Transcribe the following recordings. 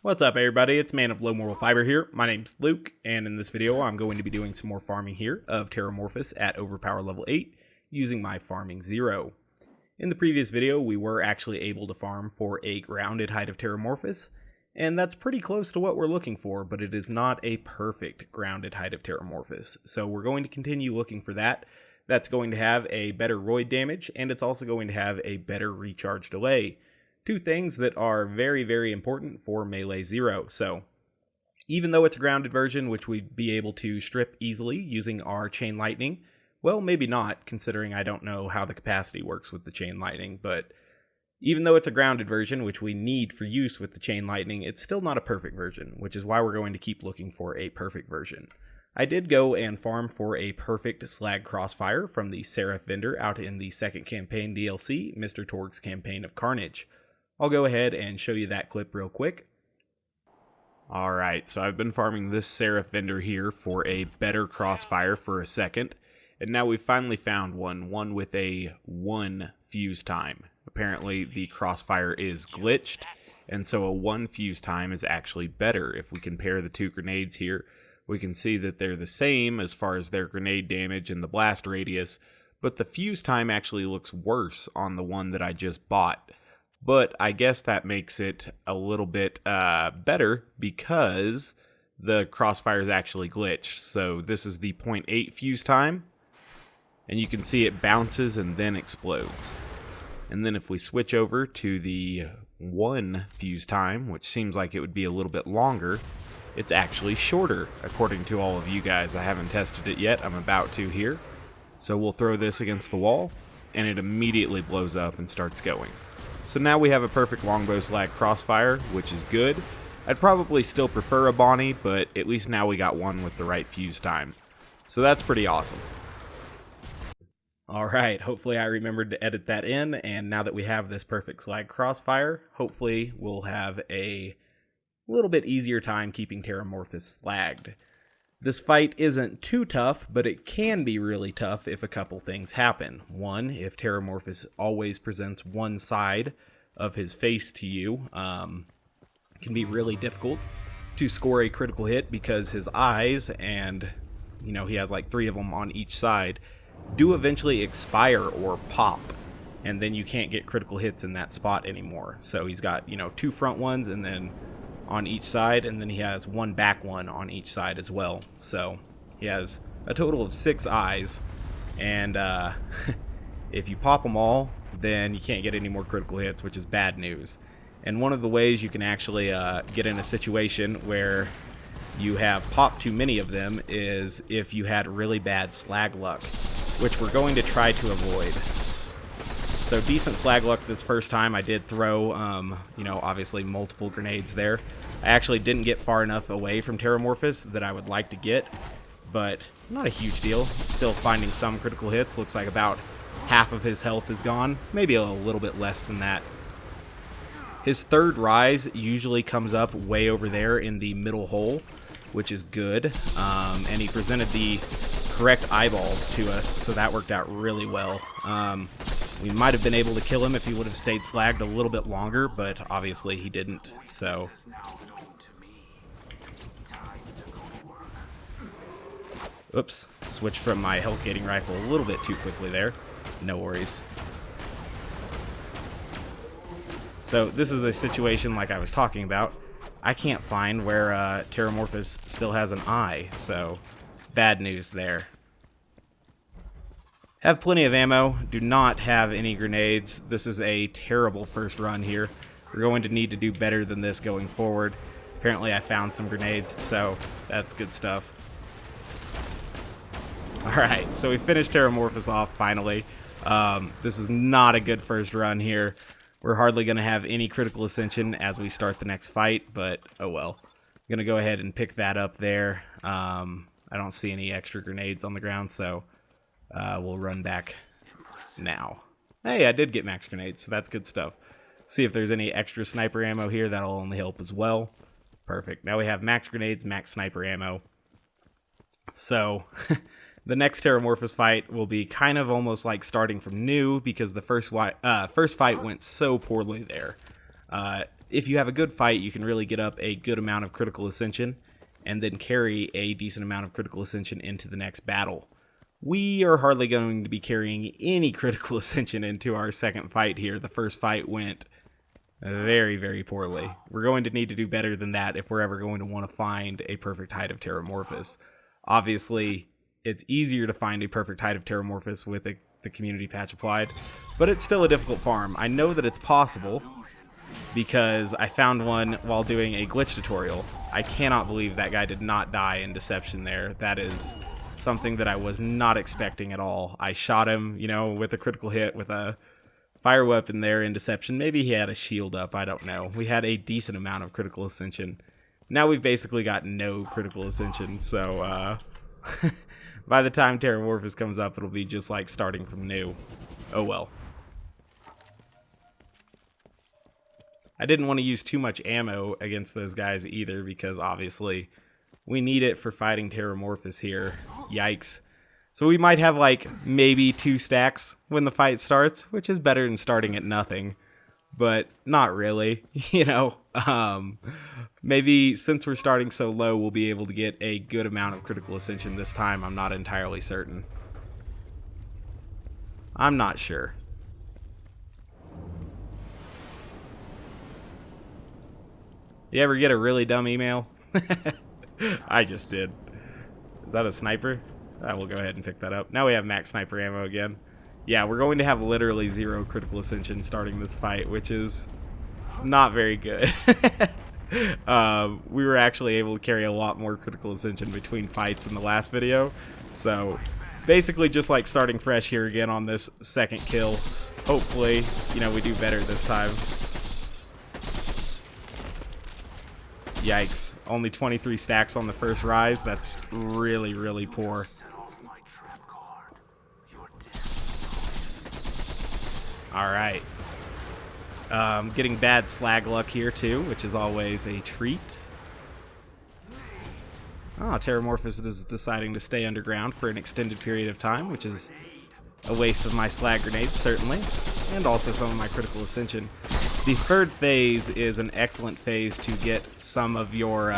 What's up everybody, it's Man of Low Moral Fiber here. My name's Luke, and in this video I'm going to be doing some more farming here of Terramorphous at overpower level 8 using my farming 0. In the previous video we were actually able to farm for a grounded Hide of Terramorphous, and that's pretty close to what we're looking for, but it is not a perfect grounded Hide of Terramorphous. So we're going to continue looking for that. That's going to have a better Roid damage, and it's also going to have a better recharge delay. Two things that are very, very important for Melee 0. So, even though it's a grounded version, which we'd be able to strip easily using our Chain Lightning, well, maybe not, considering I don't know how the capacity works with the Chain Lightning, but even though it's a grounded version, which we need for use with the Chain Lightning, it's still not a perfect version, which is why we're going to keep looking for a perfect version. I did go and farm for a perfect Slag Crossfire from the Seraph vendor out in the second campaign DLC, Mr. Torgue's Campaign of Carnage. I'll go ahead and show you that clip real quick. Alright, so I've been farming this Seraph vendor here for a better Crossfire for a second, and now we've finally found one with a 1 fuse time. Apparently the Crossfire is glitched, and so a 1 fuse time is actually better. If we compare the two grenades here, we can see that they're the same as far as their grenade damage and the blast radius, but the fuse time actually looks worse on the one that I just bought. But I guess that makes it a little bit better because the Crossfire is actually glitched. So this is the 0.8 fuse time, and you can see it bounces and then explodes. And then if we switch over to the 1 fuse time, which seems like it would be a little bit longer, it's actually shorter, according to all of you guys. I haven't tested it yet. I'm about to here. So we'll throw this against the wall, and it immediately blows up and starts going. So now we have a perfect Longbow Slag Crossfire, which is good. I'd probably still prefer a Bonnie, but at least now we got one with the right fuse time. So that's pretty awesome. Alright, hopefully I remembered to edit that in, and now that we have this perfect Slag Crossfire, hopefully we'll have a little bit easier time keeping Terramorphous slagged. This fight isn't too tough, but it can be really tough if a couple things happen. One, if Terramorphous always presents one side of his face to you, it can be really difficult to score a critical hit because his eyes, and he has like 3 of them on each side, do eventually expire or pop, and then you can't get critical hits in that spot anymore. So he's got 2 front ones and then on each side, and then he has 1 back one on each side as well. So he has a total of 6 eyes, and if you pop them all, then you can't get any more critical hits, which is bad news. And one of the ways you can actually get in a situation where you have popped too many of them is if you had really bad slag luck, which we're going to try to avoid. So decent slag luck this first time. I did throw, obviously multiple grenades there. I actually didn't get far enough away from Terramorphous that I would like to get, but not a huge deal. Still finding some critical hits. Looks like about half of his health is gone. Maybe a little bit less than that. His third rise usually comes up way over there in the middle hole, which is good. And he presented the correct eyeballs to us, so that worked out really well. We might have been able to kill him if he would have stayed slagged a little bit longer, but obviously he didn't, so. Oops, switched from my health gating rifle a little bit too quickly there. No worries. So this is a situation like I was talking about. I can't find where Terramorphous still has an eye, so bad news there. Have plenty of ammo, do not have any grenades. This is a terrible first run here. We're going to need to do better than this going forward. Apparently I found some grenades, so that's good stuff. Alright, so we finished Terramorphous off finally. This is not a good first run here. We're hardly going to have any critical ascension as we start the next fight, but oh well. I'm going to go ahead and pick that up there. I don't see any extra grenades on the ground, so we'll run back now. Hey, I did get max grenades, so that's good stuff. See if there's any extra sniper ammo here. That'll only help as well. Perfect. Now we have max grenades, max sniper ammo. So, the next Terramorphous fight will be kind of almost like starting from new because the first fight went so poorly there. if you have a good fight, you can really get up a good amount of critical ascension and then carry a decent amount of critical ascension into the next battle. We are hardly going to be carrying any critical ascension into our second fight here. The first fight went very, very poorly. We're going to need to do better than that if we're ever going to want to find a perfect Hide of Terramorphous. Obviously, it's easier to find a perfect Hide of Terramorphous with the community patch applied, but it's still a difficult farm. I know that it's possible because I found one while doing a glitch tutorial. I cannot believe that guy did not die in Deception there. That is something that I was not expecting at all. I shot him, you know, with a critical hit with a fire weapon there in Deception. Maybe he had a shield up, I don't know. We had a decent amount of critical ascension. Now we've basically got no critical ascension, so by the time Terramorphous comes up, it'll be just like starting from new. Oh well. I didn't want to use too much ammo against those guys either, because obviously we need it for fighting Terramorphous here. Yikes. So we might have like maybe 2 stacks when the fight starts, which is better than starting at nothing, but not really, you know. Maybe since we're starting so low, we'll be able to get a good amount of critical ascension this time. I'm not entirely certain. I'm not sure. You ever get a really dumb email? I just did. Is that a sniper? We'll go ahead and pick that up. Now we have max sniper ammo again. Yeah, we're going to have literally 0 critical ascension starting this fight, which is not very good. We were actually able to carry a lot more critical ascension between fights in the last video. So basically just like starting fresh here again on this second kill. Hopefully, you know, we do better this time. Yikes. Only 23 stacks on the first rise. That's really, really poor. Alright. Getting bad slag luck here too, which is always a treat. Oh, Terramorphous is deciding to stay underground for an extended period of time, which is a waste of my slag grenades, certainly, and also some of my critical ascension. The third phase is an excellent phase to get some of your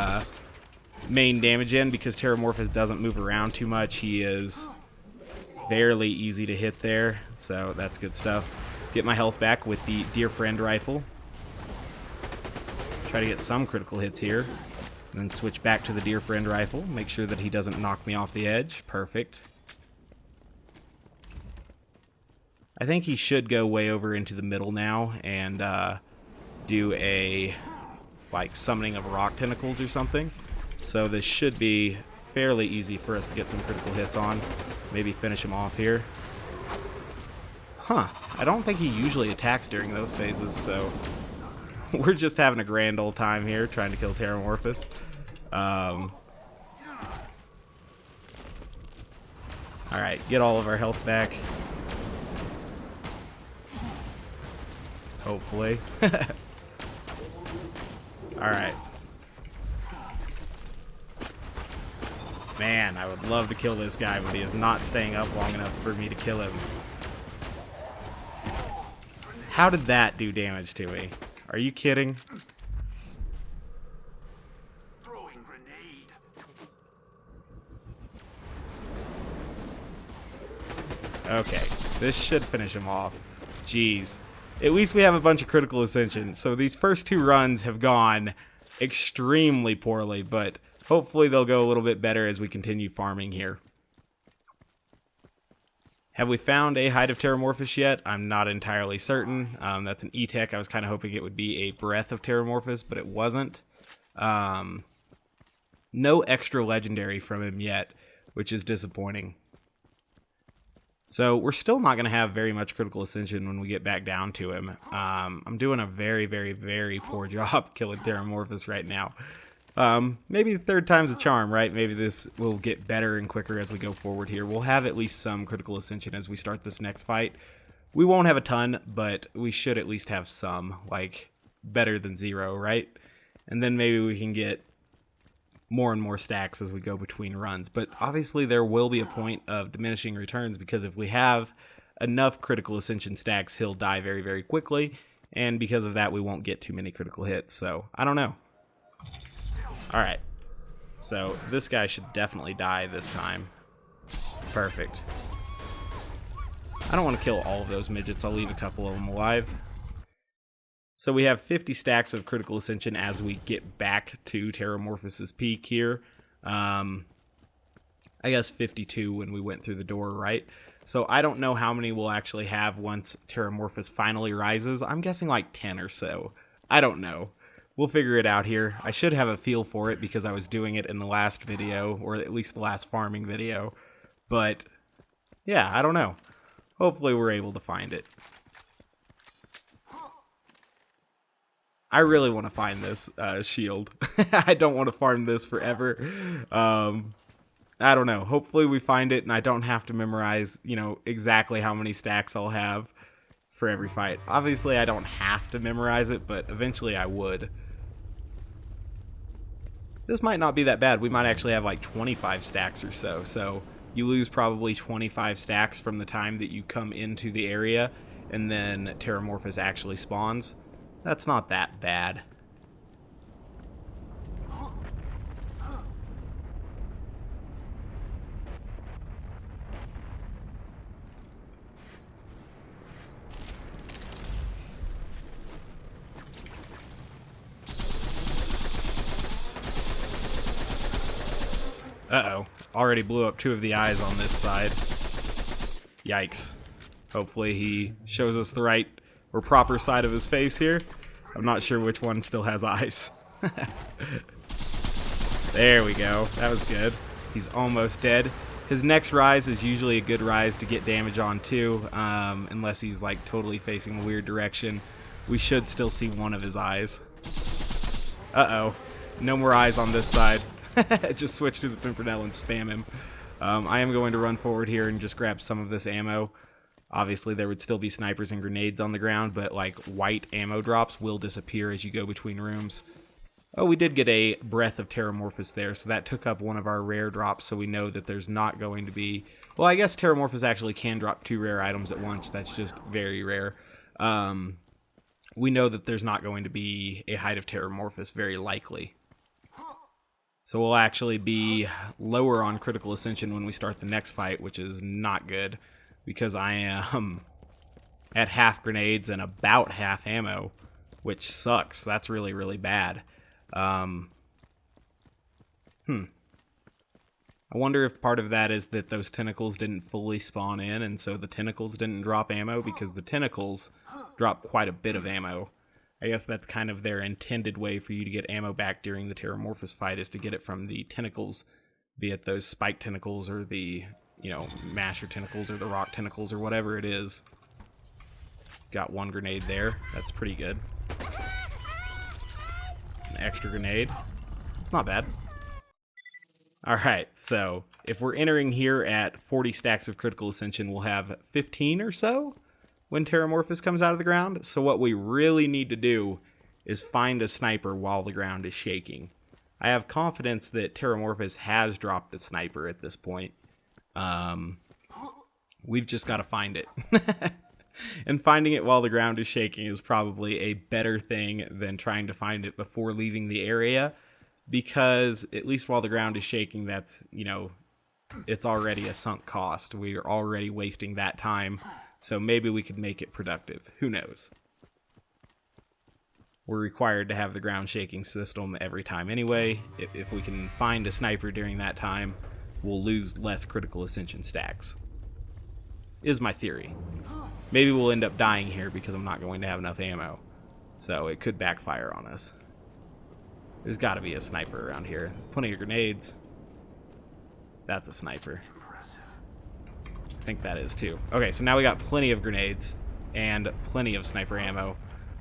main damage in, because Terramorphous doesn't move around too much. He is fairly easy to hit there, so that's good stuff. Get my health back with the Dear Friend rifle. Try to get some critical hits here. And then switch back to the Dear Friend rifle. Make sure that he doesn't knock me off the edge. Perfect. I think he should go way over into the middle now and do a like summoning of rock tentacles or something. So this should be fairly easy for us to get some critical hits on. Maybe finish him off here. Huh. I don't think he usually attacks during those phases, so we're just having a grand old time here trying to kill Terramorphous. Alright, get all of our health back. Hopefully. Alright. Man, I would love to kill this guy, but he is not staying up long enough for me to kill him. How did that do damage to me? Are you kidding? Throwing grenade. Okay, this should finish him off. Jeez. At least we have a bunch of critical ascension. So these first 2 runs have gone extremely poorly, but hopefully they'll go a little bit better as we continue farming here. Have we found a Hide of Terramorphous yet? I'm not entirely certain. That's an E-Tech. I was kind of hoping it would be a Breath of Terramorphous, but it wasn't. No extra legendary from him yet, which is disappointing. So we're still not going to have very much critical ascension when we get back down to him. I'm doing a very, very, very poor job killing Terramorphous right now. Maybe the 3rd time's a charm, right? Maybe this will get better and quicker as we go forward here. We'll have at least some critical ascension as we start this next fight. We won't have a ton, but we should at least have some, like better than 0, right? And then maybe we can get more and more stacks as we go between runs. But obviously there will be a point of diminishing returns, because if we have enough critical ascension stacks, he'll die very, very quickly. And because of that, we won't get too many critical hits. So, I don't know. Alright. So, this guy should definitely die this time. Perfect. I don't want to kill all of those midgets. I'll leave a couple of them alive. So we have 50 stacks of critical ascension as we get back to Terramorphous' peak here. I guess 52 when we went through the door, right? So I don't know how many we'll actually have once Terramorphous finally rises. I'm guessing like 10 or so. I don't know. We'll figure it out here. I should have a feel for it because I was doing it in the last video, or at least the last farming video. But, yeah, I don't know. Hopefully we're able to find it. I really want to find this shield. I don't want to farm this forever. I don't know. Hopefully we find it and I don't have to memorize, you know, exactly how many stacks I'll have for every fight. Obviously I don't have to memorize it, but eventually I would. This might not be that bad. We might actually have like 25 stacks or so. So you lose probably 25 stacks from the time that you come into the area and then Terramorphous actually spawns. That's not that bad. Uh-oh. Already blew up 2 of the eyes on this side. Yikes. Hopefully he shows us the right or proper side of his face here. I'm not sure which one still has eyes. There we go. That was good. He's almost dead. His next rise is usually a good rise to get damage on too, unless he's like totally facing a weird direction. We should still see one of his eyes. Uh-oh. No more eyes on this side. Just switch to the Pimpernel and spam him. I am going to run forward here and just grab some of this ammo. Obviously, there would still be snipers and grenades on the ground, but like white ammo drops will disappear as you go between rooms. Oh, we did get a Breath of Terramorphous there, so that took up one of our rare drops, so we know that there's not going to be... Well, I guess Terramorphous actually can drop 2 rare items at once. That's just very rare. We know that there's not going to be a Hide of Terramorphous, very likely. So we'll actually be lower on critical ascension when we start the next fight, which is not good, because I am at half grenades and about half ammo, which sucks. That's really, really bad. I wonder if part of that is that those tentacles didn't fully spawn in, and so the tentacles didn't drop ammo, because the tentacles drop quite a bit of ammo. I guess that's kind of their intended way for you to get ammo back during the Terramorphous fight, is to get it from the tentacles, be it those spike tentacles or the, you know, masher tentacles or the rock tentacles or whatever it is. Got 1 grenade there. That's pretty good. An extra grenade. It's not bad. Alright, so if we're entering here at 40 stacks of critical ascension, we'll have 15 or so when Terramorphous comes out of the ground. So what we really need to do is find a sniper while the ground is shaking. I have confidence that Terramorphous has dropped a sniper at this point. We've just got to find it. And finding it while the ground is shaking is probably a better thing than trying to find it before leaving the area, because at least while the ground is shaking, that's, you know, it's already a sunk cost. We are already wasting that time, so maybe we could make it productive. Who knows? We're required to have the ground shaking system every time anyway. If we can find a sniper during that time, we'll lose less critical ascension stacks. Is my theory. Maybe we'll end up dying here because I'm not going to have enough ammo. So it could backfire on us. There's got to be a sniper around here. There's plenty of grenades. That's a sniper. I think that is too. Okay, so now we got plenty of grenades and plenty of sniper ammo.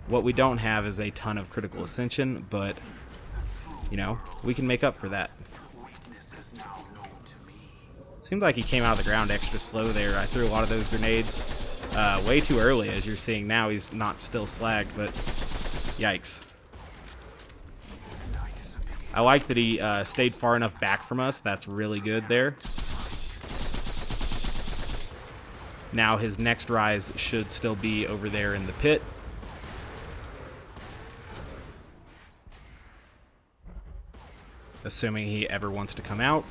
What we don't have is a ton of critical ascension, but, you know, we can make up for that. Seems like he came out of the ground extra slow there. I threw a lot of those grenades way too early, as you're seeing now. He's not still slagged, but yikes. I like that he stayed far enough back from us. That's really good there. Now his next rise should still be over there in the pit. assuming he ever wants to come out.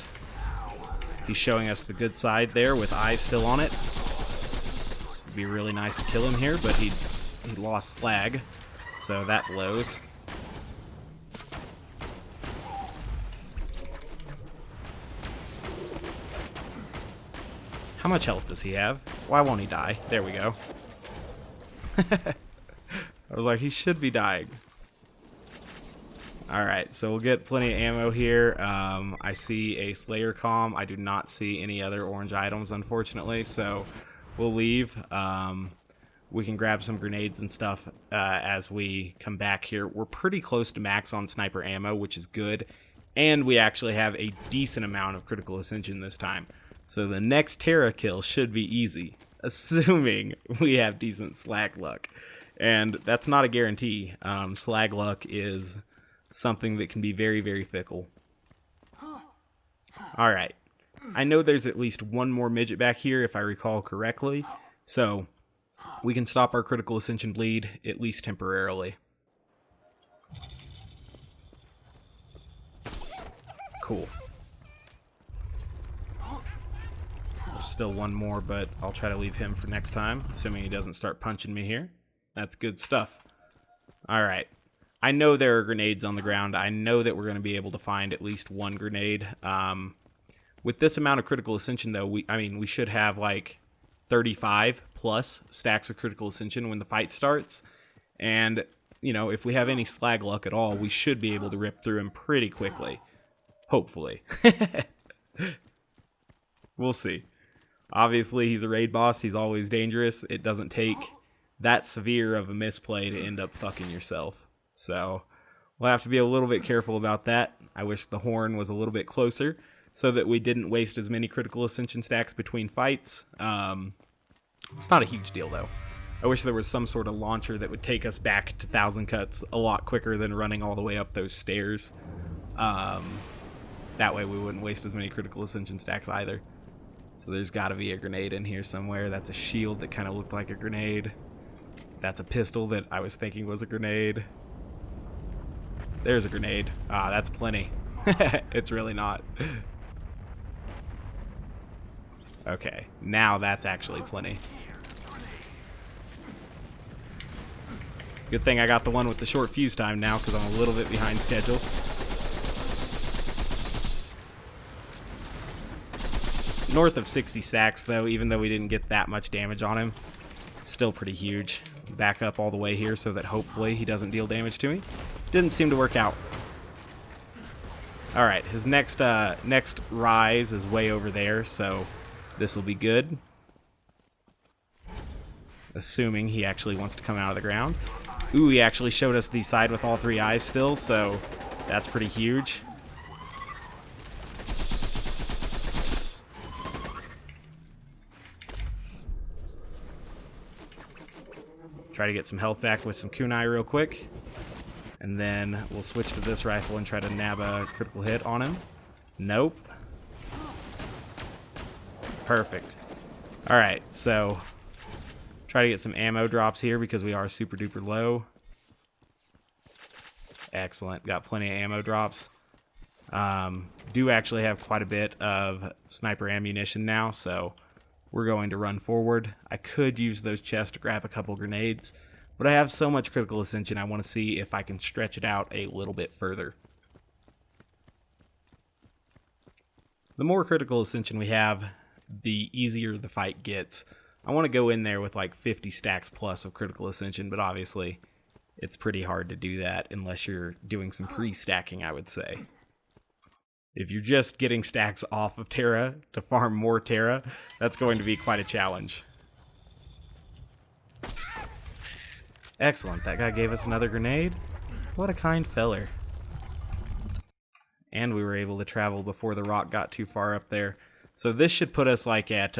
He's showing us the good side there with eyes still on it. It'd be really nice to kill him here, but he lost Slag, so that blows. How much health does he have? Why won't he die? There we go. I was like, he should be dying. Alright, so we'll get plenty of ammo here. I see a Slayer Comm. I do not see any other orange items, unfortunately, so we'll leave. We can grab some grenades and stuff as we come back here. We're pretty close to max on sniper ammo, which is good. And we actually have a decent amount of critical ascension this time. So the next Terra kill should be easy, assuming we have decent slag luck. And that's not a guarantee. Slag luck is something that can be very, very fickle. Alright. I know there's at least one more midget back here, if I recall correctly. So we can stop our critical ascension bleed, at least temporarily. Cool. There's still one more, but I'll try to leave him for next time, assuming he doesn't start punching me here. That's good stuff. Alright. I know there are grenades on the ground. I know that we're going to be able to find at least one grenade. With this amount of critical ascension, though, we should have like 35 plus stacks of critical ascension when the fight starts. And, you know, if we have any slag luck at all, we should be able to rip through him pretty quickly. Hopefully. We'll see. Obviously, he's a raid boss. He's always dangerous. It doesn't take that severe of a misplay to end up fucking yourself. So we'll have to be a little bit careful about that. I wish the horn was a little bit closer so that we didn't waste as many critical ascension stacks between fights. It's not a huge deal, though. I wish there was some sort of launcher that would take us back to 1,000 cuts a lot quicker than running all the way up those stairs. That way we wouldn't waste as many critical ascension stacks either. So there's got to be a grenade in here somewhere. That's a shield that kind of looked like a grenade. That's a pistol that I was thinking was a grenade. There's a grenade. Ah, that's plenty. It's really not. Okay, now that's actually plenty. Good thing I got the one with the short fuse time now, because I'm a little bit behind schedule. North of 60 sacks, though, even though we didn't get that much damage on him. Still pretty huge. Back up all the way here so that hopefully he doesn't deal damage to me. Didn't seem to work out. Alright, his next rise is way over there, so this will be good. Assuming he actually wants to come out of the ground. Ooh, he actually showed us the side with all three eyes still, so that's pretty huge. Try to get some health back with some kunai real quick. And then we'll switch to this rifle and try to nab a critical hit on him. Nope. Perfect. Alright, so try to get some ammo drops here because we are super duper low. Excellent. Got plenty of ammo drops. Do actually have quite a bit of sniper ammunition now, so we're going to run forward. I could use those chests to grab a couple grenades, but I have so much critical ascension I want to see if I can stretch it out a little bit further. The more critical ascension we have, the easier the fight gets. I want to go in there with like 50 stacks plus of critical ascension, but obviously it's pretty hard to do that unless you're doing some pre-stacking, I would say. If you're just getting stacks off of Terra to farm more Terra, that's going to be quite a challenge. Excellent, that guy gave us another grenade. What a kind feller. And we were able to travel before the rock got too far up there. So this should put us like at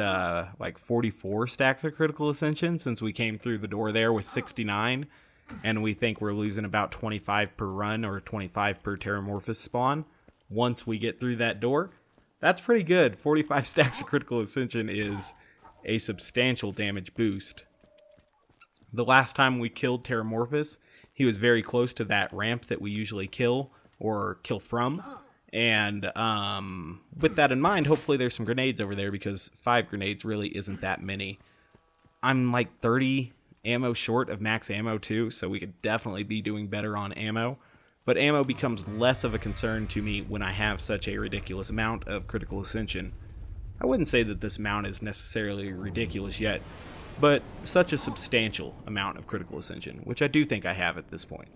like 44 stacks of critical ascension since we came through the door there with 69. And we think we're losing about 25 per run or 25 per Terramorphous spawn. Once we get through that door, that's pretty good. 45 stacks of critical ascension is a substantial damage boost. The last time we killed Terramorphous, he was very close to that ramp that we usually kill or kill from, And with that in mind, hopefully there's some grenades over there, because 5 grenades really isn't that many. I'm like 30 ammo short of max ammo too, so we could definitely be doing better on ammo. But ammo becomes less of a concern to me when I have such a ridiculous amount of critical ascension. I wouldn't say that this amount is necessarily ridiculous yet, but such a substantial amount of critical ascension, which I do think I have at this point.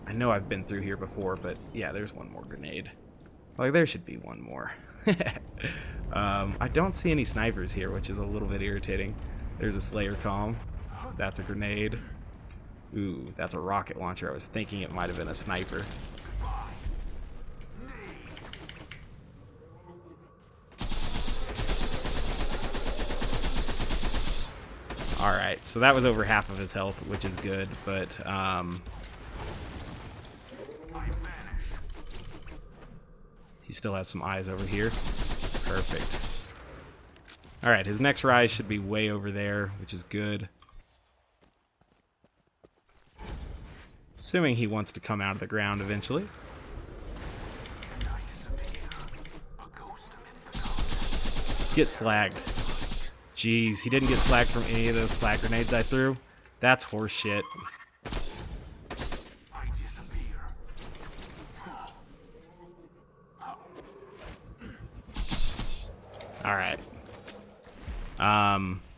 I know I've been through here before, but yeah, there's one more grenade. Like, there should be one more. I don't see any snipers here, which is a little bit irritating. There's a Slayer Calm. That's a grenade. Ooh, that's a rocket launcher. I was thinking it might have been a sniper. Alright, so that was over half of his health, which is good, but he still has some eyes over here. Perfect. Alright, his next rise should be way over there, which is good. Assuming he wants to come out of the ground eventually. Get slagged. Jeez, he didn't get slagged from any of those slag grenades I threw. That's horseshit. Alright.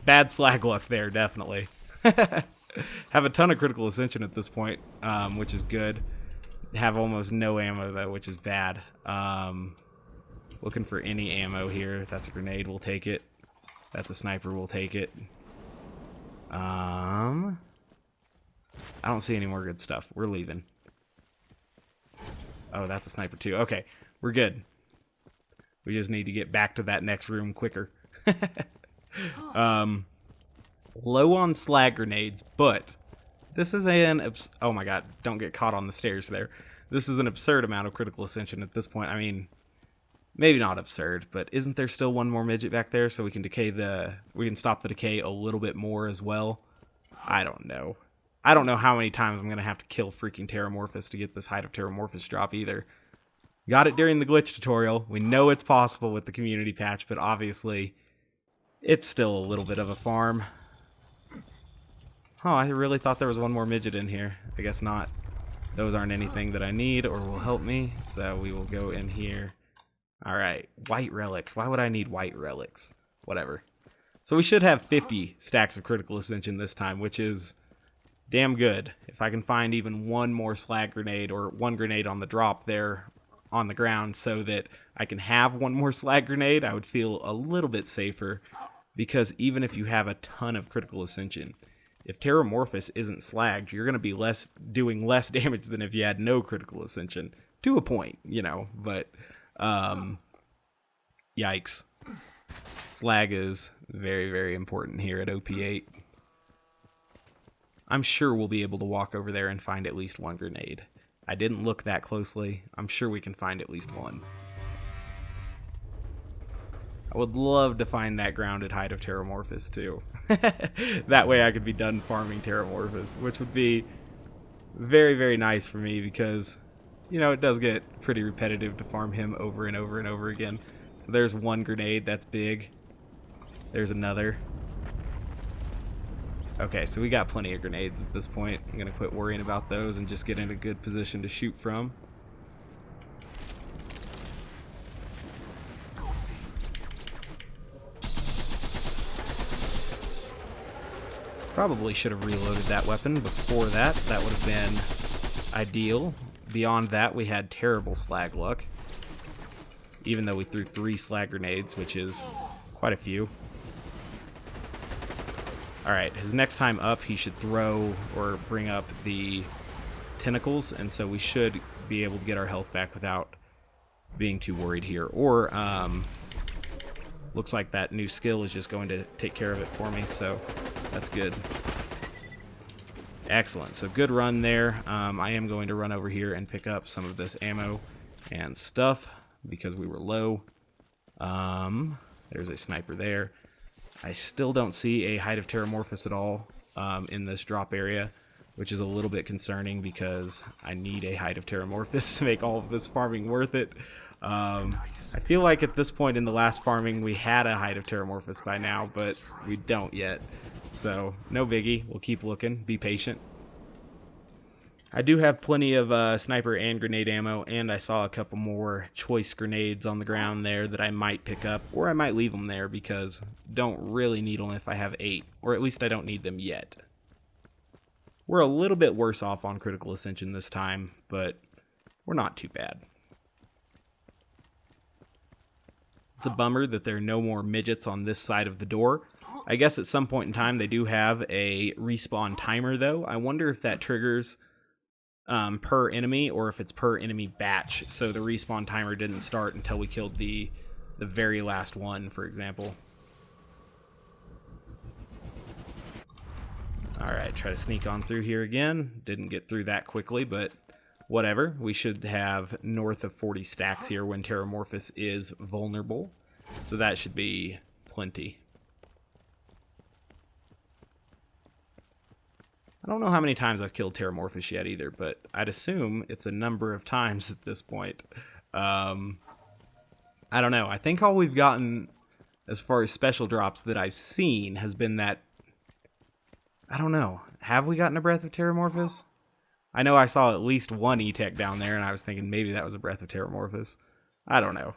Bad slag luck there, definitely. Have a ton of critical ascension at this point, which is good. Have almost no ammo, though, which is bad. Looking for any ammo here. That's a grenade, we'll take it. That's a sniper, we'll take it. I don't see any more good stuff. We're leaving. Oh, that's a sniper too. Okay, we're good. We just need to get back to that next room quicker. Low on slag grenades, but this is an oh my god, don't get caught on the stairs there. This is an absurd amount of critical ascension at this point. I mean, maybe not absurd, but isn't there still one more midget back there so we can stop the decay a little bit more as well? I don't know. I don't know how many times I'm gonna have to kill freaking Terramorphous to get this Hide of Terramorphous drop either. Got it during the glitch tutorial. We know it's possible with the community patch, but obviously it's still a little bit of a farm. Oh, I really thought there was one more midget in here. I guess not. Those aren't anything that I need or will help me, so we will go in here. Alright, white relics. Why would I need white relics? Whatever. So we should have 50 stacks of critical ascension this time, which is damn good. If I can find even one more slag grenade or one grenade on the drop there on the ground so that I can have one more slag grenade, I would feel a little bit safer, because even if you have a ton of critical ascension, if Terramorphous isn't slagged, you're going to be doing less damage than if you had no critical ascension. To a point, you know, but yikes. Slag is very, very important here at OP8. I'm sure we'll be able to walk over there and find at least one grenade. I didn't look that closely. I'm sure we can find at least one. I would love to find that grounded Hide of Terramorphous too. That way I could be done farming Terramorphous, which would be very, very nice for me because, you know, it does get pretty repetitive to farm him over and over and over again. So there's one grenade, that's big. There's another. Okay, so we got plenty of grenades at this point. I'm going to quit worrying about those and just get in a good position to shoot from. Probably should have reloaded that weapon before that. That would have been ideal. Beyond that, we had terrible slag luck. Even though we threw 3 slag grenades, which is quite a few. Alright, his next time up, he should throw or bring up the tentacles, and so we should be able to get our health back without being too worried here. Or, looks like that new skill is just going to take care of it for me, so that's good. Excellent, so good run there. I am going to run over here and pick up some of this ammo and stuff because we were low. There's a sniper there. I still don't see a Hide of Terramorphous at all in this drop area. which is a little bit concerning because I need a Hide of Terramorphous to make all of this farming worth it. I feel like at this point in the last farming we had a Hide of Terramorphous by now, but we don't yet. So, no biggie. We'll keep looking. Be patient. I do have plenty of sniper and grenade ammo, and I saw a couple more choice grenades on the ground there that I might pick up, or I might leave them there because don't really need them if I have 8, or at least I don't need them yet. We're a little bit worse off on Critical Ascension this time, but we're not too bad. It's a bummer that there are no more midgets on this side of the door. I guess at some point in time they do have a respawn timer, though. I wonder if that triggers per enemy or if it's per enemy batch, so the respawn timer didn't start until we killed the very last one, for example. Alright, try to sneak on through here again. Didn't get through that quickly, but whatever. We should have north of 40 stacks here when Terramorphous is vulnerable, so that should be plenty. I don't know how many times I've killed Terramorphous yet either, but I'd assume it's a number of times at this point. I don't know. I think all we've gotten as far as special drops that I've seen has been that... I don't know. Have we gotten a Breath of Terramorphous? I know I saw at least one E-Tech down there, and I was thinking maybe that was a Breath of Terramorphous. I don't know.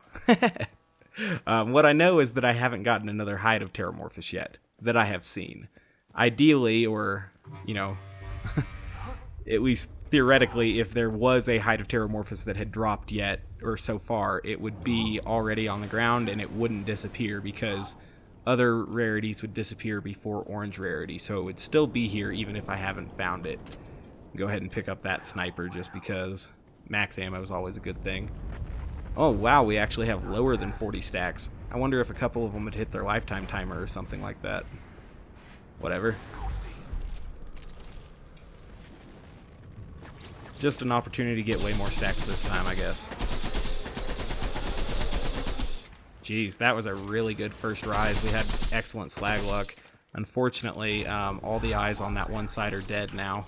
What I know is that I haven't gotten another Hide of Terramorphous yet, that I have seen. Ideally, or, you know, at least theoretically, if there was a Hide of Terramorphous that had dropped yet, or so far, it would be already on the ground, and it wouldn't disappear, because other rarities would disappear before orange rarity, so it would still be here even if I haven't found it. Go ahead and pick up that sniper just because max ammo is always a good thing. Oh wow, we actually have lower than 40 stacks. I wonder if a couple of them would hit their lifetime timer or something like that. Whatever. Just an opportunity to get way more stacks this time, I guess. Jeez, that was a really good first rise. We had excellent slag luck. Unfortunately, all the eyes on that one side are dead now.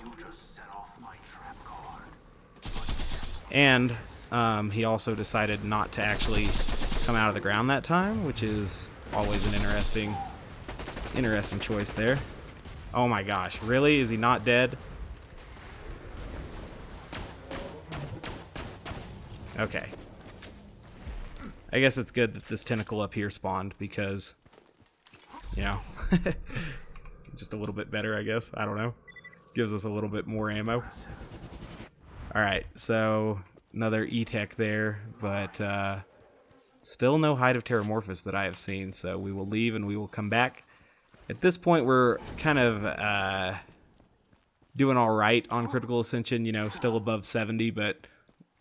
And he also decided not to actually come out of the ground that time, which is always an interesting choice there. Oh my gosh, really? Is he not dead? Okay. I guess it's good that this tentacle up here spawned because, you know, just a little bit better, I guess. I don't know. Gives us a little bit more ammo. Alright, so another E-Tech there, but still no Hide of Terramorphous that I have seen, so we will leave and we will come back. At this point, we're kind of doing alright on Critical Ascension, you know, still above 70, but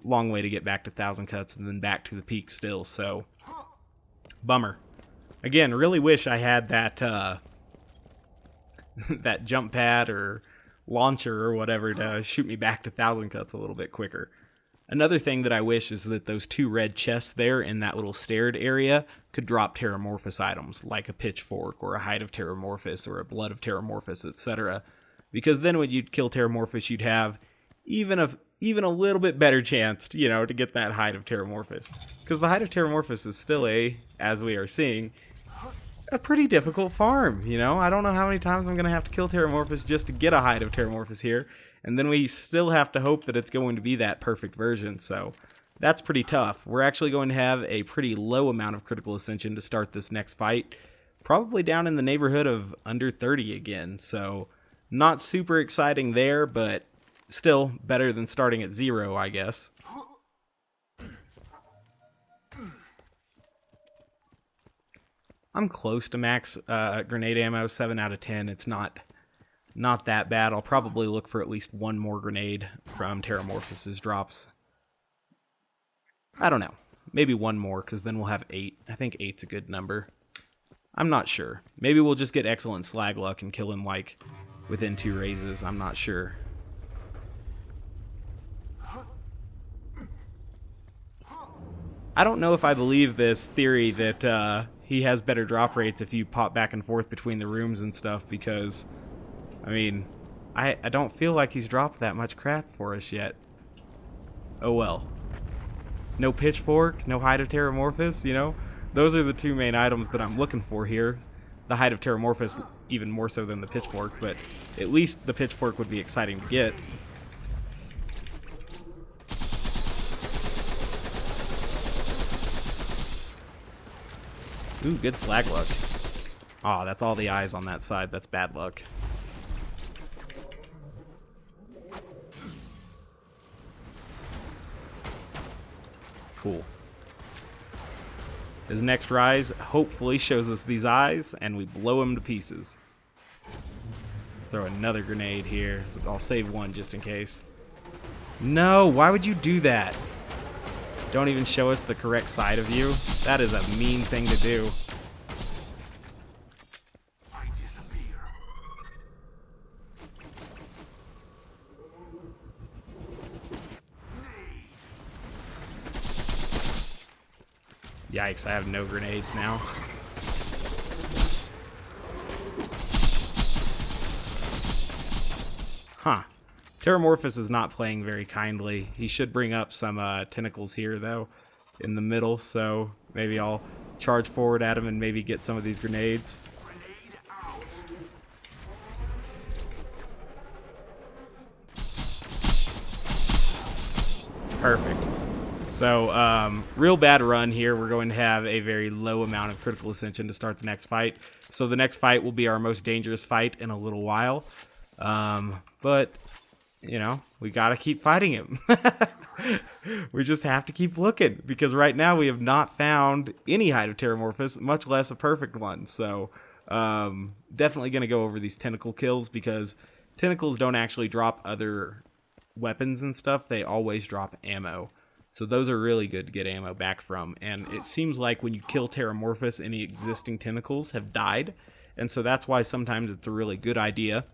long way to get back to 1,000 cuts and then back to the peak still, so bummer. Again, really wish I had that that jump pad or launcher or whatever to shoot me back to 1,000 cuts a little bit quicker. Another thing that I wish is that those 2 red chests there in that little staired area could drop Terramorphous items, like a pitchfork or a Hide of Terramorphous or a Blood of Terramorphous, etc. Because then when you'd kill Terramorphous, you'd have even a little bit better chance, you know, to get that Hide of Terramorphous. Because the Hide of Terramorphous is still as we are seeing, a pretty difficult farm, you know? I don't know how many times I'm going to have to kill Terramorphous just to get a Hide of Terramorphous here, and then we still have to hope that it's going to be that perfect version, so that's pretty tough. We're actually going to have a pretty low amount of Critical Ascension to start this next fight, probably down in the neighborhood of under 30 again, so not super exciting there, but still better than starting at 0, I guess. I'm close to max grenade ammo, 7 out of 10. It's not that bad. I'll probably look for at least one more grenade from Terramorphous's drops. I don't know. Maybe one more, because then we'll have 8. I think 8's a good number. I'm not sure. Maybe we'll just get excellent slag luck and kill him, like, within 2 raises. I'm not sure. I don't know if I believe this theory that he has better drop rates if you pop back and forth between the rooms and stuff, because, I mean, I don't feel like he's dropped that much crap for us yet. Oh well. No pitchfork, no Hide of Terramorphous, you know? Those are the two main items that I'm looking for here. The Hide of Terramorphous even more so than the pitchfork, but at least the pitchfork would be exciting to get. Ooh, good slag luck. Aw, that's all the eyes on that side. That's bad luck. Cool. His next rise hopefully shows us these eyes, and we blow him to pieces. Throw another grenade here. I'll save one just in case. No, why would you do that? Don't even show us the correct side of you. That is a mean thing to do. I disappear. Yikes, I have no grenades now. Huh. Terramorphous is not playing very kindly. He should bring up some tentacles here, though, in the middle, so maybe I'll charge forward at him and maybe get some of these grenades. Grenade out. Perfect. So, real bad run here. We're going to have a very low amount of critical ascension to start the next fight. So the next fight will be our most dangerous fight in a little while. But, you know, we gotta keep fighting him. We just have to keep looking, because right now we have not found any Hide of Terramorphous, much less a perfect one. So, definitely gonna go over these tentacle kills, because tentacles don't actually drop other weapons and stuff. They always drop ammo. So those are really good to get ammo back from. And it seems like when you kill Terramorphous, any existing tentacles have died. And so that's why sometimes it's a really good idea,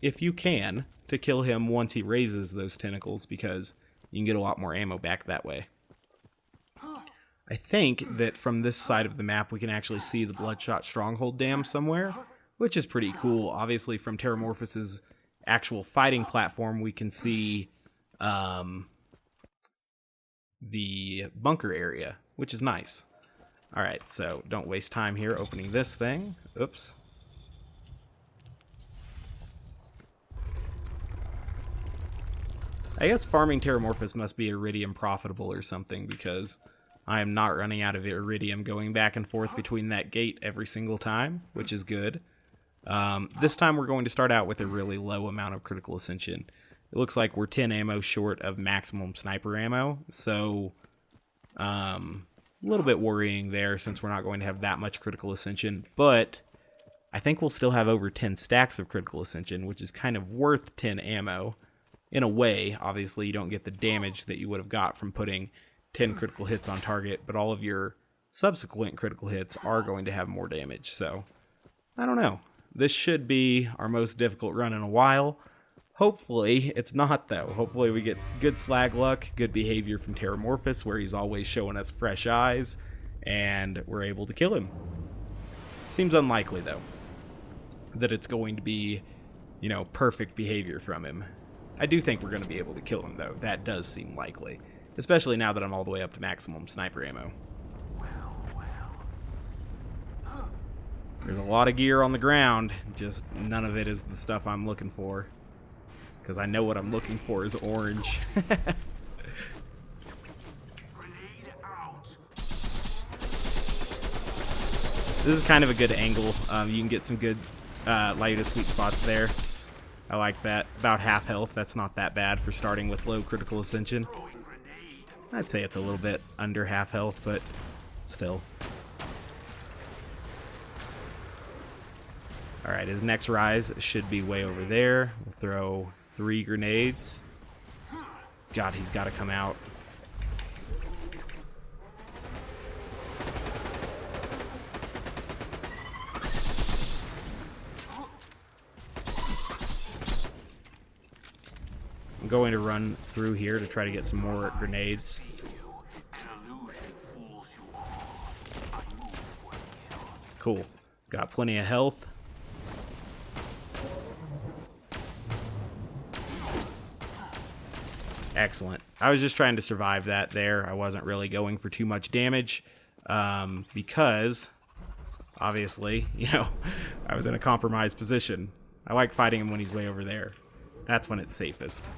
if you can, to kill him once he raises those tentacles, because you can get a lot more ammo back that way. I think that from this side of the map we can actually see the Bloodshot Stronghold Dam somewhere, which is pretty cool. Obviously from Terramorphous's actual fighting platform we can see the bunker area, which is nice. Alright, so don't waste time here opening this thing. Oops. I guess farming Terramorphous must be Iridium profitable or something, because I am not running out of Iridium going back and forth between that gate every single time, which is good. This time we're going to start out with a really low amount of critical ascension. It looks like we're 10 ammo short of maximum sniper ammo, so a little bit worrying there since we're not going to have that much critical ascension, but I think we'll still have over 10 stacks of critical ascension, which is kind of worth 10 ammo. In a way, obviously you don't get the damage that you would have got from putting 10 critical hits on target, but all of your subsequent critical hits are going to have more damage, so I don't know. This should be our most difficult run in a while. Hopefully it's not, though. Hopefully we get good slag luck, good behavior from Terramorphous, where he's always showing us fresh eyes, and we're able to kill him. Seems unlikely, though, that it's going to be, you know, perfect behavior from him. I do think we're going to be able to kill him, though. That does seem likely, especially now that I'm all the way up to maximum sniper ammo. There's a lot of gear on the ground, just none of it is the stuff I'm looking for. Because I know what I'm looking for is orange. Grenade out. This is kind of a good angle. You can get some good Lyuda sweet spots there. I like that. About half health, that's not that bad for starting with low critical ascension. Throwing grenade. I'd say it's a little bit under half health, but still. Alright, his next rise should be way over there. We'll throw 3 grenades. God, he's got to come out. I'm going to run through here to try to get some more grenades. Cool. Got plenty of health. Excellent. I was just trying to survive that there. I wasn't really going for too much damage because, obviously, you know, I was in a compromised position. I like fighting him when he's way over there. That's when it's safest.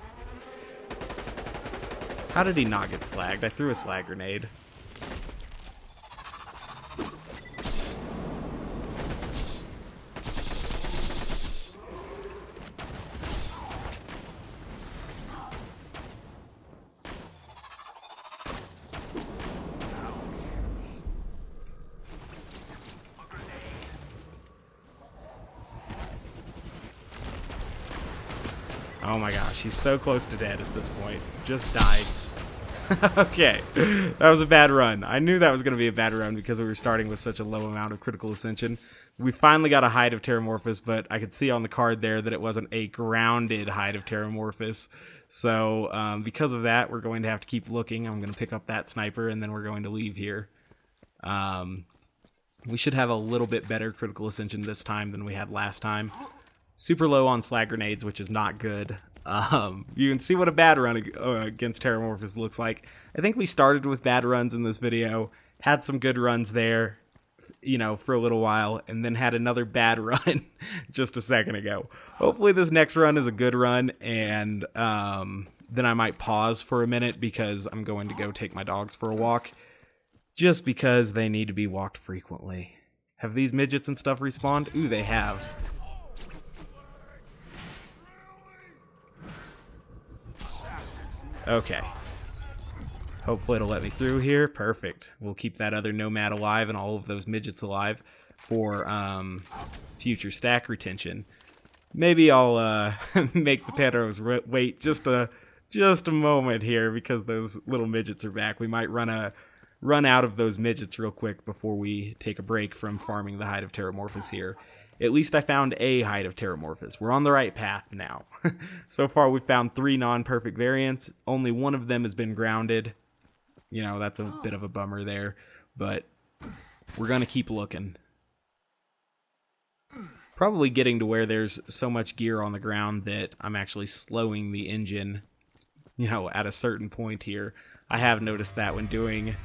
How did he not get slagged? I threw a slag grenade. Oh my gosh, he's so close to dead at this point. Just die. Okay, that was a bad run. I knew that was going to be a bad run because we were starting with such a low amount of critical ascension. We finally got a Hide of Terramorphous, but I could see on the card there that it wasn't a grounded Hide of Terramorphous. So because of that, we're going to have to keep looking. I'm going to pick up that sniper, and then we're going to leave here. We should have a little bit better critical ascension this time than we had last time. Super low on slag grenades, which is not good. You can see what a bad run against Terramorphous looks like. I think we started with bad runs in this video, had some good runs there, you know, for a little while, and then had another bad run just a second ago. Hopefully this next run is a good run, and then I might pause for a minute because I'm going to go take my dogs for a walk, just because they need to be walked frequently. Have these midgets and stuff respawned? Ooh, they have. Okay. Hopefully it'll let me through here. Perfect. We'll keep that other nomad alive and all of those midgets alive for future stack retention. Maybe I'll make the Pedros wait just a moment here because those little midgets are back. We might run out of those midgets real quick before we take a break from farming the Hide of Terramorphous here. At least I found a Hide of Terramorphous. We're on the right path now. So far, we've found 3 non-perfect variants. Only one of them has been grounded. You know, that's a bit of a bummer there. But we're going to keep looking. Probably getting to where there's so much gear on the ground that I'm actually slowing the engine, you know, at a certain point here. I have noticed that when doing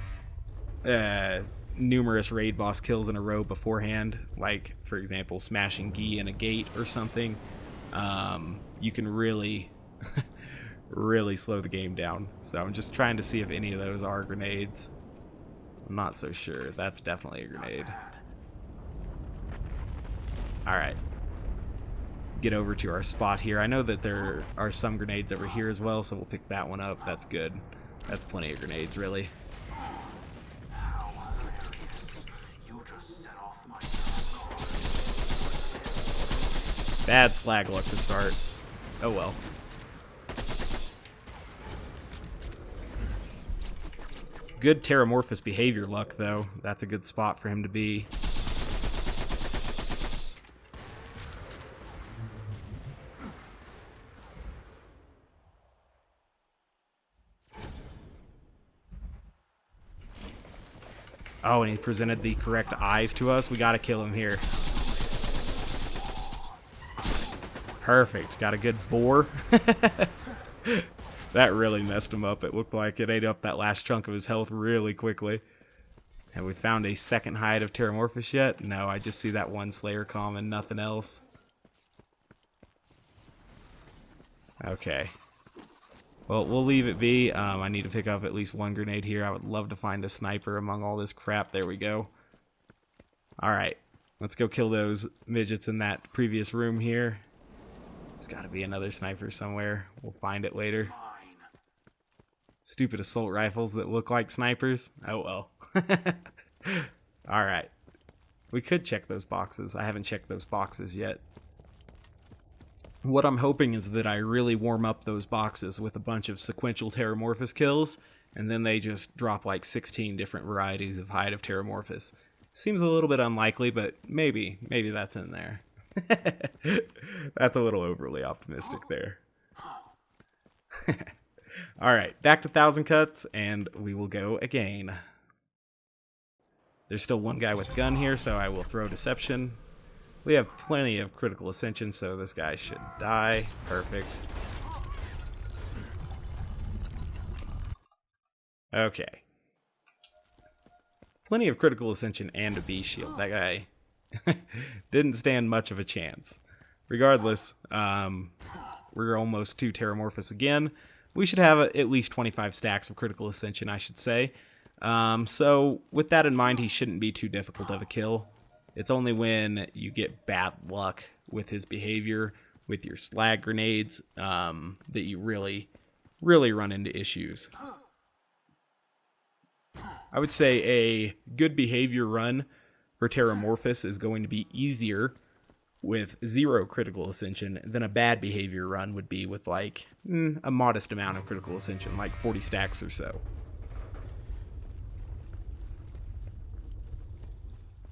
numerous raid boss kills in a row beforehand, like for example smashing Gi in a gate or something, you can really really slow the game down. So I'm just trying to see if any of those are grenades. I'm not so sure. That's definitely a grenade. Alright, get over to our spot here. I know that there are some grenades over here as well, so we'll pick that one up. That's good. That's plenty of grenades, really. Bad slag luck to start. Oh well. Good Terramorphous behavior luck, though. That's a good spot for him to be. Oh, and he presented the correct eyes to us. We gotta kill him here. Perfect. Got a good boar. That really messed him up. It looked like it ate up that last chunk of his health really quickly. Have we found a second Hide of Terramorphous yet? No, I just see that one Slayer common, nothing else. Okay. Well, we'll leave it be. I need to pick up at least one grenade here. I would love to find a sniper among all this crap. There we go. Alright. Let's go kill those midgets in that previous room here. There's got to be another sniper somewhere. We'll find it later. Stupid assault rifles that look like snipers. Oh well. Alright. We could check those boxes. I haven't checked those boxes yet. What I'm hoping is that I really warm up those boxes with a bunch of sequential Terramorphous kills, and then they just drop like 16 different varieties of Hide of Terramorphous. Seems a little bit unlikely, but maybe that's in there. That's a little overly optimistic there. Alright, back to 1,000 cuts, and we will go again. There's still one guy with a gun here, so I will throw Deception. We have plenty of critical ascension, so this guy should die. Perfect. Okay. Plenty of critical ascension and a B shield. That guy didn't stand much of a chance. Regardless, we're almost to Terramorphous again. We should have at least 25 stacks of critical ascension, I should say. So with that in mind, he shouldn't be too difficult of a kill. It's only when you get bad luck with his behavior, with your slag grenades, that you really run into issues. I would say a good behavior run for Terramorphous is going to be easier with 0 critical ascension than a bad behavior run would be with like a modest amount of critical ascension, like 40 stacks or so.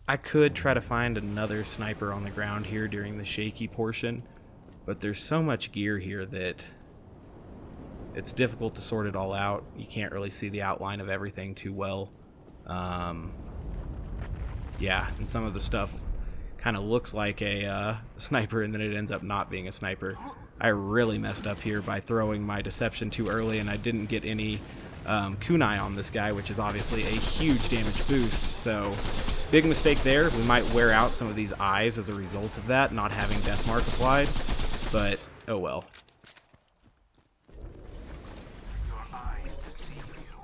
I could try to find another sniper on the ground here during the shaky portion, but there's so much gear here that it's difficult to sort it all out. You can't really see the outline of everything too well. Yeah, and some of the stuff kind of looks like a sniper, and then it ends up not being a sniper. I really messed up here by throwing my deception too early, and I didn't get any kunai on this guy, which is obviously a huge damage boost. So big mistake there. We might wear out some of these eyes as a result of that, not having Deathmark applied, but oh well.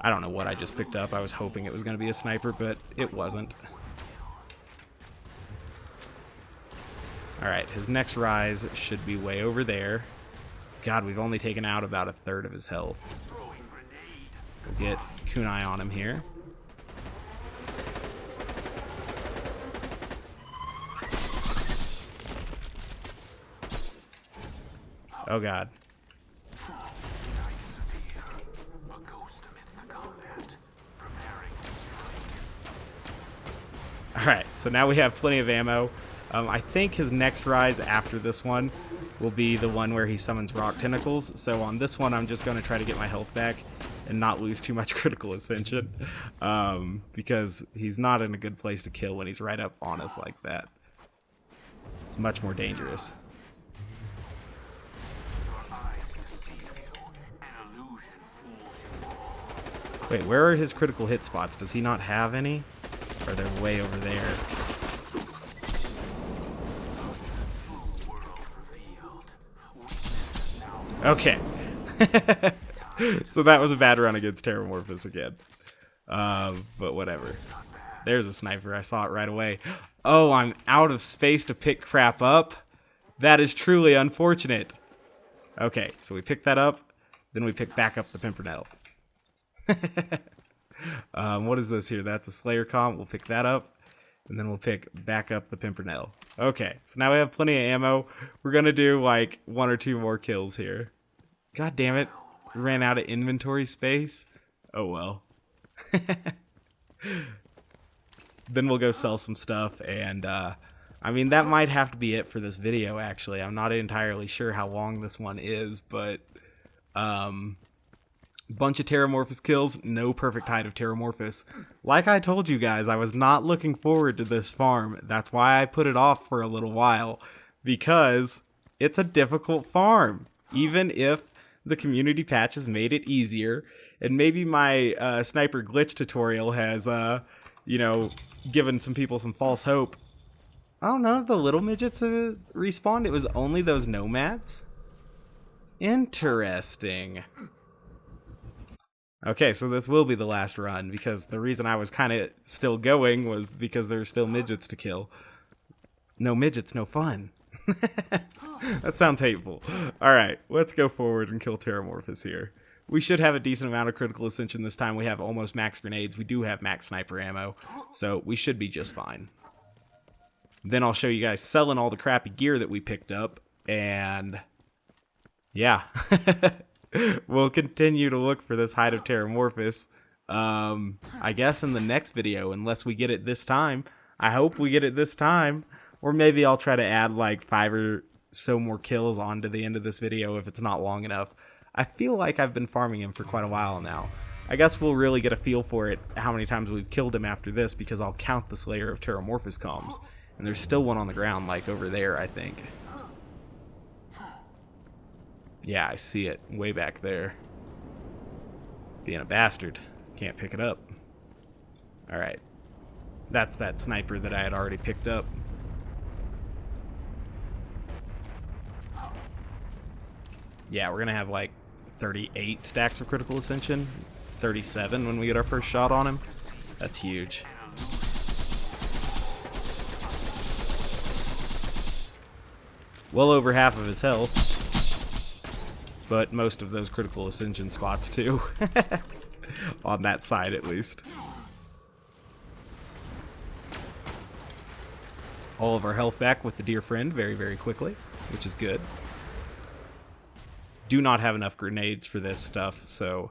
I don't know what I just picked up. I was hoping it was going to be a sniper, but it wasn't. Alright, his next rise should be way over there. God, we've only taken out about 1/3 of his health. We'll get kunai on him here. Oh God. Alright, so now we have plenty of ammo. I think his next rise after this one will be the one where he summons rock tentacles. So on this one, I'm just going to try to get my health back and not lose too much critical ascension. Because he's not in a good place to kill when he's right up on us like that. It's much more dangerous. Wait, where are his critical hit spots? Does he not have any? Or they're way over there? Okay. So that was a bad run against Terramorphous again. But whatever. There's a sniper. I saw it right away. Oh, I'm out of space to pick crap up? That is truly unfortunate. Okay, so we pick that up. Then we pick back up the Pimpernel. What is this here? That's a Slayer comp. We'll pick that up. And then we'll pick back up the Pimpernel. Okay, so now we have plenty of ammo. We're going to do like 1 or 2 more kills here. God damn it. We ran out of inventory space. Oh well. Then we'll go sell some stuff. And I mean, that might have to be it for this video, actually. I'm not entirely sure how long this one is, but bunch of Terramorphous kills, no perfect Hide of Terramorphous. Like I told you guys, I was not looking forward to this farm. That's why I put it off for a little while, because it's a difficult farm. Even if the community patch has made it easier, and maybe my sniper glitch tutorial has, you know, given some people some false hope. I don't know if the little midgets have respawned. It was only those nomads. Interesting. Okay, so this will be the last run, because the reason I was kind of still going was because there's still midgets to kill. No midgets, no fun. That sounds hateful. Alright, let's go forward and kill Terramorphous here. We should have a decent amount of critical ascension this time. We have almost max grenades. We do have max sniper ammo, so we should be just fine. Then I'll show you guys selling all the crappy gear that we picked up, and yeah. We'll continue to look for this Hide of Terramorphous, I guess in the next video, unless we get it this time. I hope we get it this time, or maybe I'll try to add like 5 or so more kills onto the end of this video if it's not long enough. I feel like I've been farming him for quite a while now. I guess we'll really get a feel for it, how many times we've killed him after this, because I'll count the Slayer of Terramorphous comms. And there's still one on the ground, like over there, I think. Yeah, I see it. Way back there. Being a bastard. Can't pick it up. Alright. That's that sniper that I had already picked up. Yeah, we're gonna have like 38 stacks of critical ascension. 37 when we get our first shot on him. That's huge. Well over half of his health. But most of those critical ascension spots too. On that side at least. All of our health back with the dear friend very, very quickly, which is good. Do not have enough grenades for this stuff, so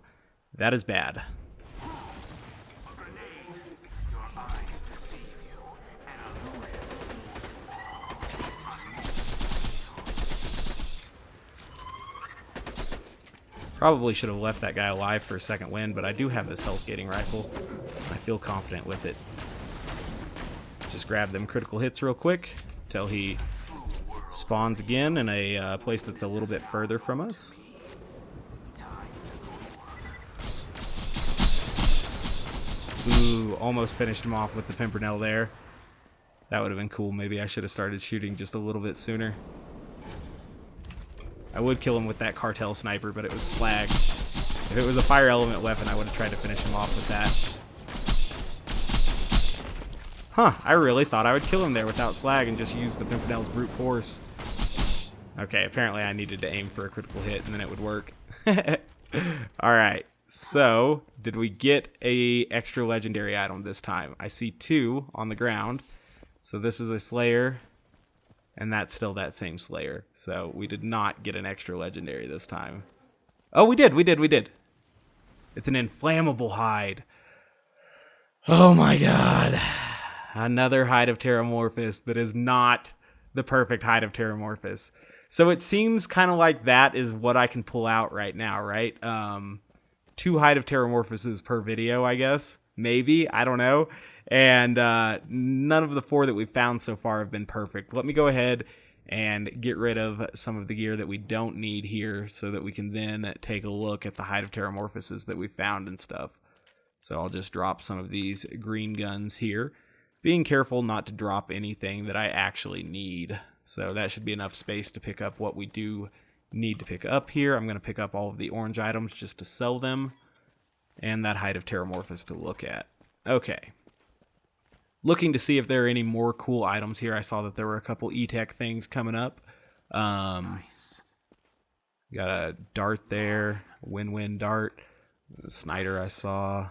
that is bad. A grenade. Your eyes deceive you. An illusion fools you. Probably should have left that guy alive for a second wind, but I do have this health gating rifle. I feel confident with it. Just grab them critical hits real quick till he spawns again in a place that's a little bit further from us. Ooh, almost finished him off with the Pimpernel there. That would have been cool. Maybe I should have started shooting just a little bit sooner. I would kill him with that cartel sniper, but it was slag. If it was a fire element weapon, I would have tried to finish him off with that. Huh, I really thought I would kill him there without slag and just use the Pimpernel's brute force. Okay, apparently I needed to aim for a critical hit and then it would work. Alright, so did we get a extra legendary item this time? I see 2 on the ground. So this is a Slayer, and that's still that same Slayer. So we did not get an extra legendary this time. Oh, we did. It's an inflammable hide. Oh my god. Another Hide of Terramorphous that is not the perfect Hide of Terramorphous. So it seems kind of like that is what I can pull out right now, right? 2 Hide of Terramorphouses per video, I guess. Maybe. I don't know. And none of the 4 that we've found so far have been perfect. Let me go ahead and get rid of some of the gear that we don't need here so that we can then take a look at the Hide of Terramorphouses that we found and stuff. So I'll just drop some of these green guns here. Being careful not to drop anything that I actually need. So that should be enough space to pick up what we do need to pick up here. I'm going to pick up all of the orange items just to sell them. And that Hide of Terramorphous to look at. Okay. Looking to see if there are any more cool items here. I saw that there were a couple E-Tech things coming up. Nice. Got a dart there. Win-win dart. Snyder I saw.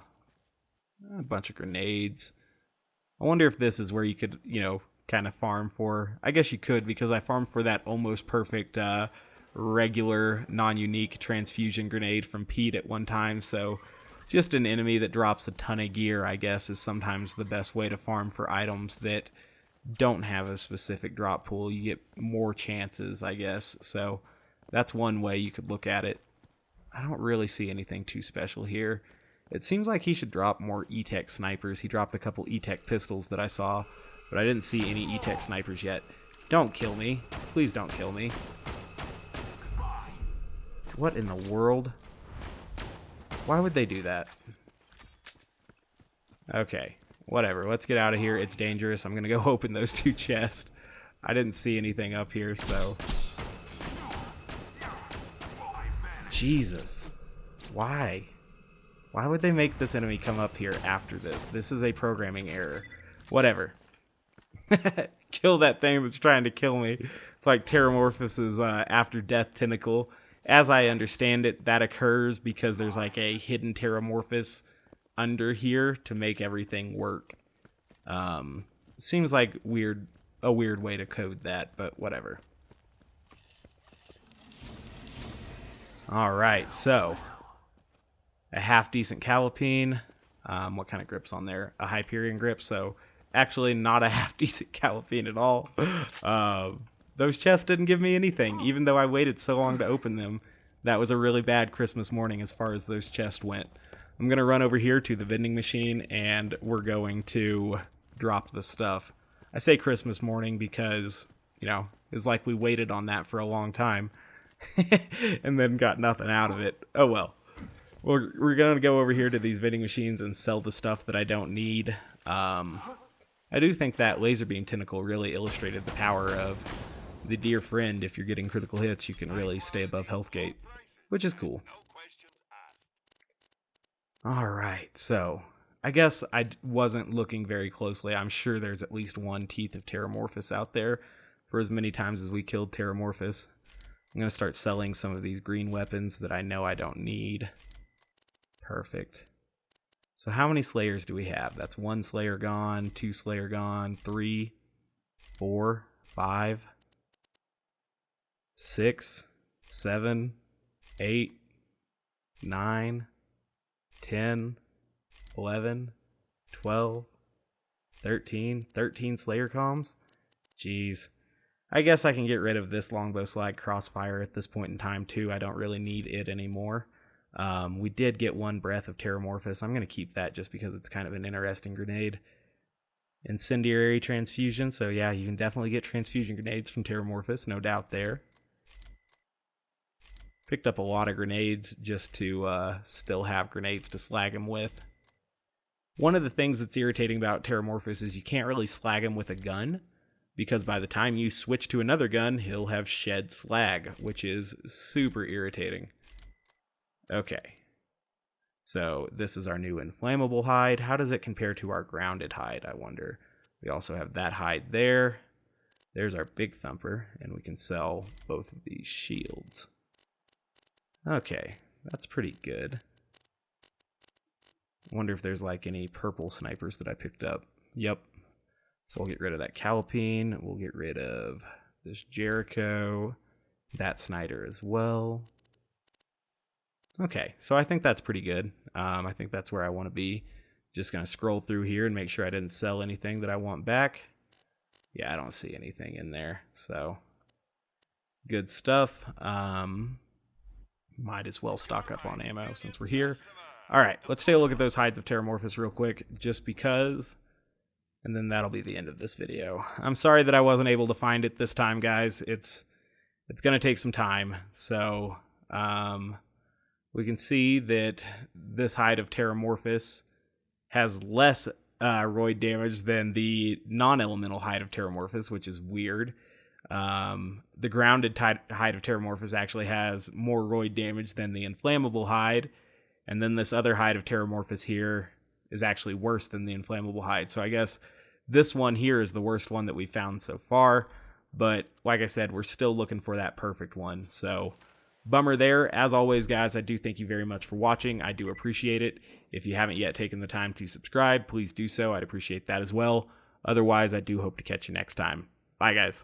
A bunch of grenades. I wonder if this is where you could, kind of farm for. I guess you could, because I farmed for that almost perfect regular, non-unique transfusion grenade from Pete at one time. So just an enemy that drops a ton of gear, I guess, is sometimes the best way to farm for items that don't have a specific drop pool. You get more chances, I guess. So that's one way you could look at it. I don't really see anything too special here. It seems like he should drop more E-Tech snipers. He dropped a couple E-Tech pistols that I saw, but I didn't see any E-Tech snipers yet. Don't kill me. Please don't kill me. What in the world? Why would they do that? Okay, whatever. Let's get out of here. It's dangerous. I'm going to go open those 2 chests. I didn't see anything up here, so... Jesus. Why? Why would they make this enemy come up here after this? This is a programming error. Whatever. Kill that thing that's trying to kill me. It's like Terramorphous's after death tentacle. As I understand it, that occurs because there's like a hidden Terramorphous under here to make everything work. Seems like a weird way to code that, but whatever. Alright, so a half-decent Calipine. What kind of grip's on there? A Hyperion grip, so actually not a half-decent Calipine at all. Those chests didn't give me anything, even though I waited so long to open them. That was a really bad Christmas morning as far as those chests went. I'm going to run over here to the vending machine, and we're going to drop the stuff. I say Christmas morning because, it's like we waited on that for a long time, and then got nothing out of it. Oh well. we're going to go over here to these vending machines and sell the stuff that I don't need. I do think that laser beam tentacle really illustrated the power of the dear friend. If you're getting critical hits, you can really stay above health gate, which is cool. Alright, so I guess I wasn't looking very closely. I'm sure there's at least one Teeth of Terramorphous out there for as many times as we killed Terramorphous. I'm going to start selling some of these green weapons that I know I don't need. Perfect. So how many Slayers do we have? That's 1 Slayer gone, 2 Slayer gone, 3, 4, 5, 6, 7, 8, 9, 10, 11, 12, 13 Slayer comms? Jeez. I guess I can get rid of this Longbow Slag Crossfire at this point in time too. I don't really need it anymore. We did get 1 Breath of Terramorphous. I'm going to keep that just because it's kind of an interesting grenade. Incendiary Transfusion. So yeah, you can definitely get transfusion grenades from Terramorphous, no doubt there. Picked up a lot of grenades just to still have grenades to slag him with. One of the things that's irritating about Terramorphous is you can't really slag him with a gun, because by the time you switch to another gun, he'll have shed slag, which is super irritating. Okay, so this is our new inflammable hide. How does it compare to our grounded hide, I wonder? We also have that hide there. There's our big thumper, and we can sell both of these shields. Okay, that's pretty good. I wonder if there's like any purple snipers that I picked up. Yep. So we'll get rid of that Calipine. We'll get rid of this Jericho. That Snyder as well. Okay, so I think that's pretty good. I think that's where I want to be. Just going to scroll through here and make sure I didn't sell anything that I want back. Yeah, I don't see anything in there. So, good stuff. Might as well stock up on ammo since we're here. Alright, let's take a look at those hides of Terramorphous real quick, just because, and then that'll be the end of this video. I'm sorry that I wasn't able to find it this time, guys. It's going to take some time. So, we can see that this hide of Terramorphous has less Roid damage than the non-elemental hide of Terramorphous, which is weird. The grounded hide of Terramorphous actually has more Roid damage than the inflammable hide, and then this other hide of Terramorphous here is actually worse than the inflammable hide. So I guess this one here is the worst one that we've found so far, but like I said, we're still looking for that perfect one. So bummer there. As always, guys, I do thank you very much for watching. I do appreciate it. If you haven't yet taken the time to subscribe, please do so. I'd appreciate that as well. Otherwise, I do hope to catch you next time. Bye, guys.